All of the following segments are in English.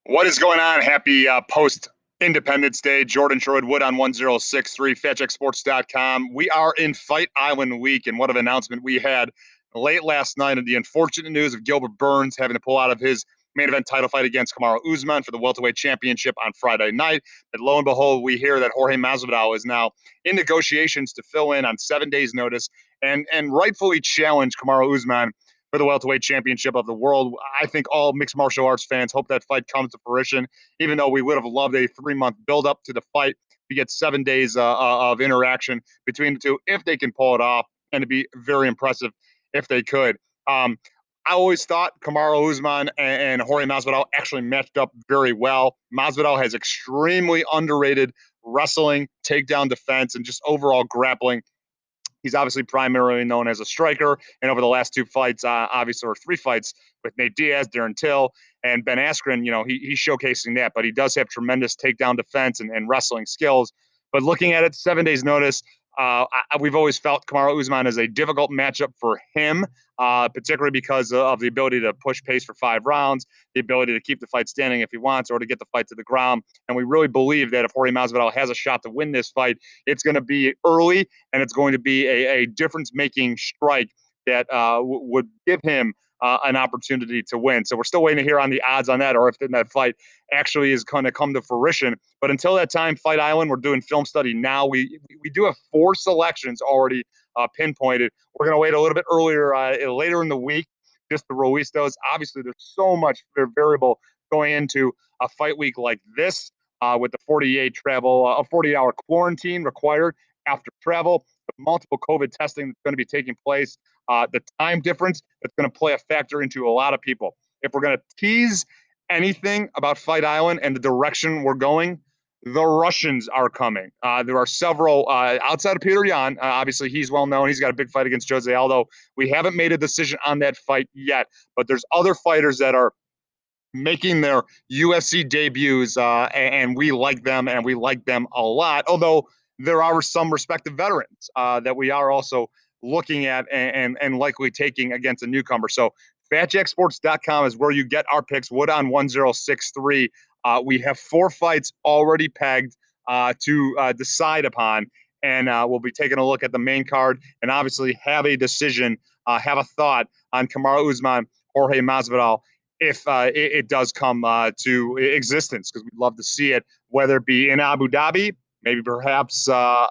What is going on? Happy post Independence Day. Jordan Sherwood Wood on 1063, FatCheckSports.com. We are in Fight Island week, and what an announcement we had late last night of the unfortunate news of Gilbert Burns having to pull out of his main event title fight against Kamaru Usman for the welterweight championship on Friday night. But lo and behold, we hear that Jorge Masvidal is now in negotiations to fill in on 7 days' notice and rightfully challenge Kamaru Usman for the welterweight championship of the world. I think all mixed martial arts fans hope that fight comes to fruition, even though we would have loved a 3 month build-up to the fight to get 7 days of interaction between the two if they can pull it off, and to be very impressive if they could. I always thought Kamaru Usman and Jorge Masvidal actually matched up very well. Masvidal has extremely underrated wrestling, takedown defense, and just overall grappling. He's obviously primarily known as a striker, and over the last two fights, obviously, or three fights with Nate Diaz, Darren Till, and Ben Askren, he's showcasing that. But he does have tremendous takedown defense and wrestling skills. But looking at it, 7 days notice, we've always felt Kamaru Usman is a difficult matchup for him, particularly because of the ability to push pace for 5 rounds, the ability to keep the fight standing if he wants, or to get the fight to the ground. And we really believe that if Jorge Masvidal has a shot to win this fight, it's going to be early, and it's going to be a difference-making strike that would give him an opportunity to win. So we're still waiting to hear on the odds on that, or if that fight actually is going to come to fruition. But until that time, Fight Island, we're doing film study now. We do have 4 selections already pinpointed. We're going to wait a little bit later in the week, just to release those. Obviously, there's so much variable going into a fight week like this, with the 40-hour quarantine required after travel, multiple COVID testing that's going to be taking place, the time difference that's going to play a factor into a lot of people. If we're going to tease anything about Fight Island and the direction we're going, the Russians are coming. There are several outside of Peter Yan. Obviously, he's well known. He's got a big fight against Jose Aldo. We haven't made a decision on that fight yet, but there's other fighters that are making their UFC debuts, and we like them, and we like them a lot. Although there are some respective veterans that we are also looking at and likely taking against a newcomer. So FatJackSports.com is where you get our picks. Wood on 1063. We have 4 fights already pegged to decide upon, and we'll be taking a look at the main card and obviously have a decision, have a thought on Kamaru Usman, Jorge Masvidal, if it does come to existence, because we'd love to see it, whether it be in Abu Dhabi, maybe perhaps a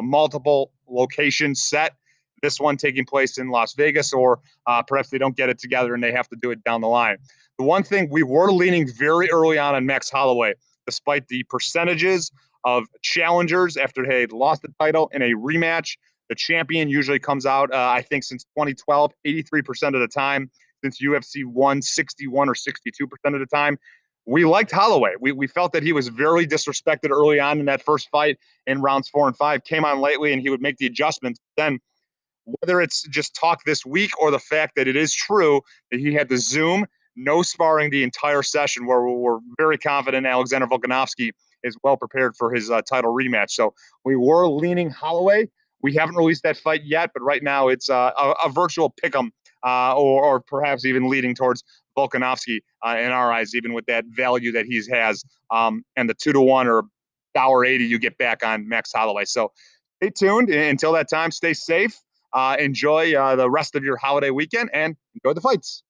multiple location set. This one taking place in Las Vegas, or perhaps they don't get it together and they have to do it down the line. The one thing we were leaning very early on Max Holloway, despite the percentages of challengers after they had lost the title in a rematch. The champion usually comes out, I think, since 2012, 83% of the time, since UFC won 61 or 62% of the time. We liked Holloway. We felt that he was very disrespected early on in that first fight in rounds 4 and 5, came on lately, and he would make the adjustments. Then, whether it's just talk this week or the fact that it is true that he had the Zoom, no sparring the entire session, where we're very confident Alexander Volkanovski is well prepared for his title rematch. So we were leaning Holloway. We haven't released that fight yet, but right now it's a virtual pick 'em, or perhaps even leading towards Volkanovski in our eyes, even with that value that he has, and the 2-1 or $1.80 you get back on Max Holloway. So stay tuned. Until that time, stay safe. Enjoy the rest of your holiday weekend and enjoy the fights.